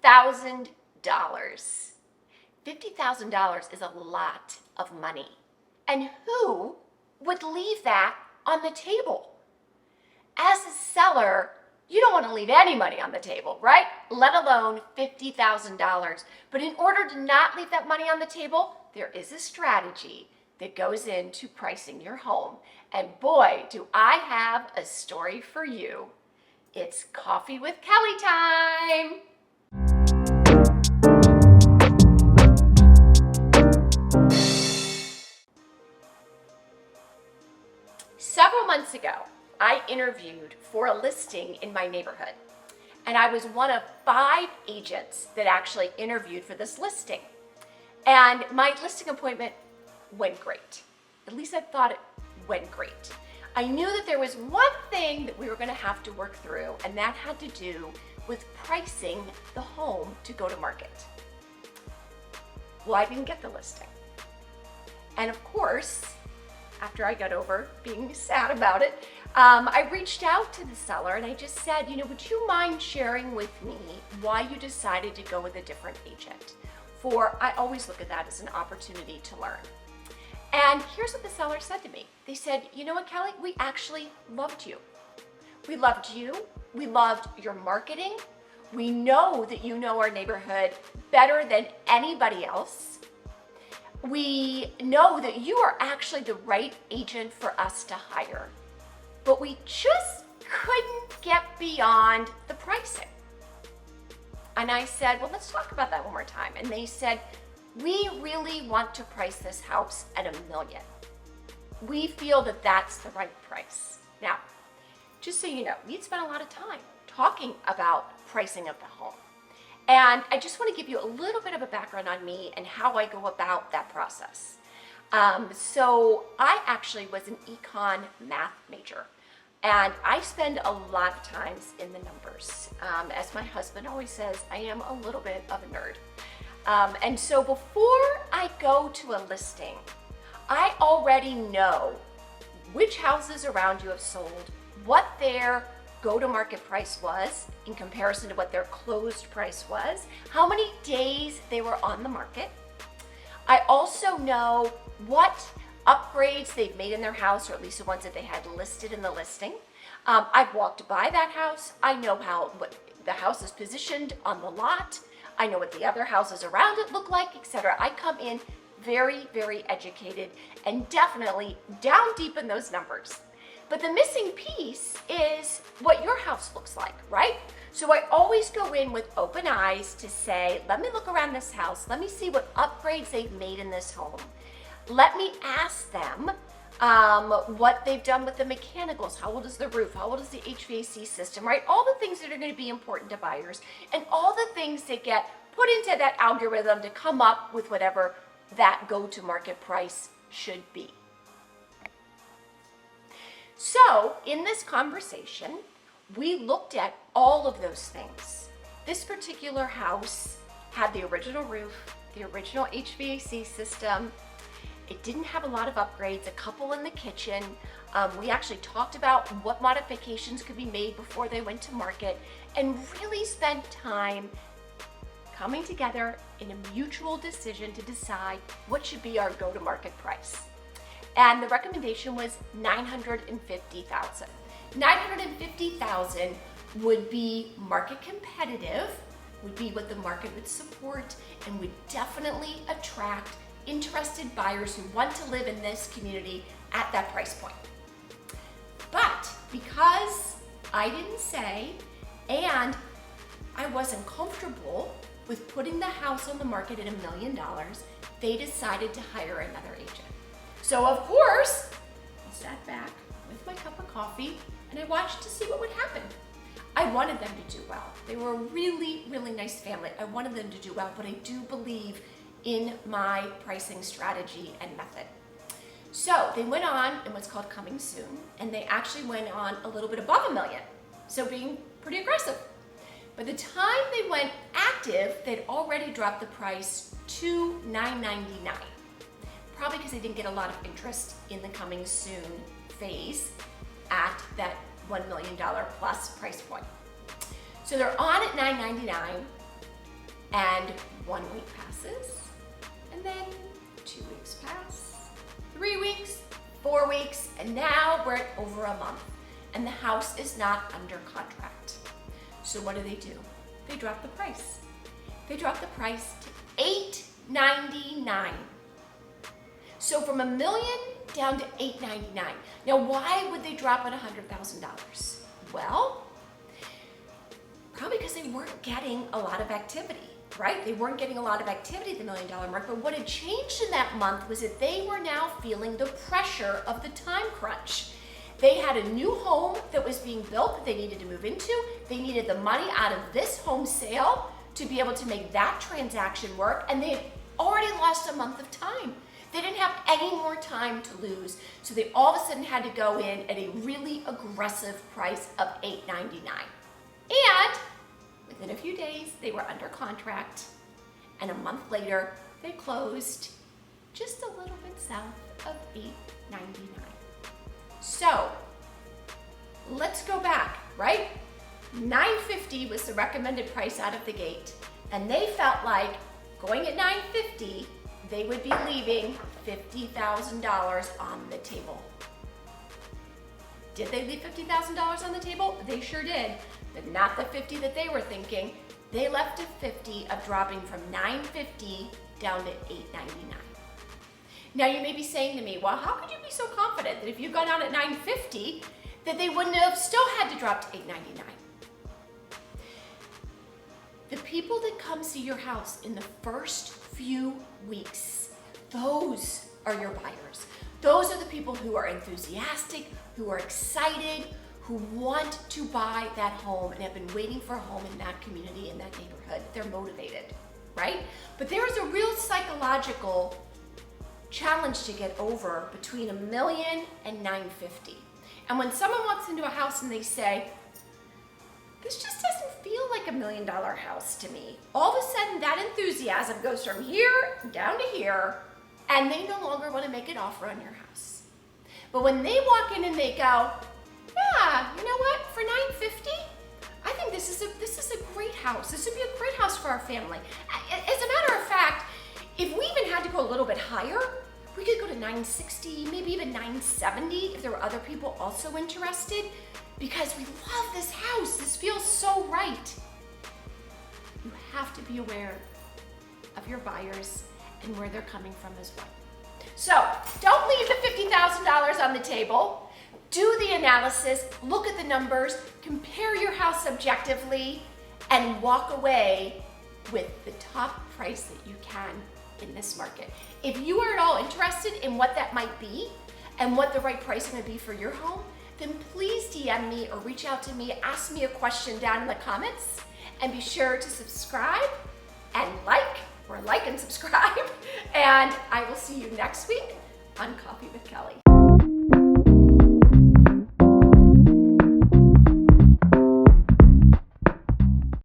$50,000 is a lot of money. And who would leave that on the table? As a seller, you don't want to leave any money on the table, right? Let alone $50,000. But in order to not leave that money on the table, there is a strategy that goes into pricing your home. And boy, do I have a story for you. It's Coffee with Kelly time. Several months ago, I interviewed for a listing in my neighborhood, and I was one of 5 agents that actually interviewed for this listing. And my listing appointment went great. At least I thought it went great. I knew that there was one thing that we were going to have to work through, and that had to do with pricing the home to go to market. Well, I didn't get the listing. And of course, after I got over being sad about it, I reached out to the seller and I just said, would you mind sharing with me why you decided to go with a different agent? I always look at that as an opportunity to learn. And here's what the seller said to me. They said, you know what, Kelly, we actually loved you. We loved you. We loved your marketing. We know that you know our neighborhood better than anybody else. We know that you are actually the right agent for us to hire, but we just couldn't get beyond the pricing. And I said, well, let's talk about that one more time. And they said, we really want to price this house at $1 million. We feel that that's the right price. Now, just so you know, we'd spent a lot of time talking about pricing of the home. And I just want to give you a little bit of a background on me and how I go about that process. So I actually was an econ math major, and I spend a lot of times in the numbers. As my husband always says, I am a little bit of a nerd. And so before I go to a listing, I already know which houses around you have sold, what their go-to-market price was in comparison to what their closed price was, how many days they were on the market. I also know what upgrades they've made in their house, or at least the ones that they had listed in the listing. I've walked by that house. I know what the house is positioned on the lot. I know what the other houses around it look like, etc. I come in very, very educated and definitely down deep in those numbers. But the missing piece is what your house looks like, right? So I always go in with open eyes to say, let me look around this house. Let me see what upgrades they've made in this home. Let me ask them what they've done with the mechanicals. How old is the roof? How old is the HVAC system, right? All the things that are going to be important to buyers and all the things that get put into that algorithm to come up with whatever that go-to-market price should be. So in this conversation, we looked at all of those things. This particular house had the original roof, the original HVAC system. It didn't have a lot of upgrades, a couple in the kitchen. We actually talked about what modifications could be made before they went to market and really spent time coming together in a mutual decision to decide what should be our go-to-market price. And the recommendation was $950,000. $950,000 would be market competitive, would be what the market would support, and would definitely attract interested buyers who want to live in this community at that price point. But because I didn't say, and I wasn't comfortable with putting the house on the market at $1 million, they decided to hire another agent. So of course, I sat back with my cup of coffee and I watched to see what would happen. I wanted them to do well. They were a really, really nice family. I wanted them to do well, but I do believe in my pricing strategy and method. So they went on in what's called coming soon, and they actually went on a little bit above $1 million. So being pretty aggressive. By the time they went active, they'd already dropped the price to $999. Probably because they didn't get a lot of interest in the coming soon phase at that $1 million plus price point. So they're on at $999. And 1 week passes, and then 2 weeks pass, 3 weeks, 4 weeks, and now we're at over a month, and the house is not under contract. So what do? They drop the price. They drop the price to $899. So from $1 million down to $899. Now, why would they drop it $100,000? Well, probably because they weren't getting a lot of activity, right? They weren't getting a lot of activity at the $1 million mark, but what had changed in that month was that they were now feeling the pressure of the time crunch. They had a new home that was being built that they needed to move into. They needed the money out of this home sale to be able to make that transaction work, and they had already lost a month of time. They didn't have any more time to lose, so they all of a sudden had to go in at a really aggressive price of $899. And within a few days, they were under contract, and a month later, they closed just a little bit south of $899. So let's go back, right? $950 was the recommended price out of the gate, and they felt like going at $950, they would be leaving $50,000 on the table. Did they leave $50,000 on the table? They sure did, but not the 50 that they were thinking. They left a 50 of dropping from $950 down to $899. Now you may be saying to me, well, how could you be so confident that if you'd gone out at $950, that they wouldn't have still had to drop to $899? The people that come see your house in the first few weeks, those are your buyers. Those are the people who are enthusiastic, who are excited, who want to buy that home and have been waiting for a home in that community, in that neighborhood. They're motivated, right? But there is a real psychological challenge to get over between $1 million and $950. And when someone walks into a house and they say, this just doesn't feel like $1 million house to me, all of a sudden that enthusiasm goes from here down to here, and they no longer want to make an offer on your house. But when they walk in and they go, yeah, you know what, for $950, I think this is a great house. This would be a great house for our family. As a matter of fact, if we even had to go a little bit higher, we could go to $960, maybe even $970 if there were other people also interested, because we love this house. This feels so right. You have to be aware of your buyers and where they're coming from as well. So don't leave the $50,000 on the table. Do the analysis, look at the numbers, compare your house objectively, and walk away with the top price that you can in this market. If you are at all interested in what that might be and what the right price is going to be for your home, then please DM me or reach out to me, ask me a question down in the comments, and be sure to subscribe and like and subscribe, and I will see you next week on Coffee with Kelly.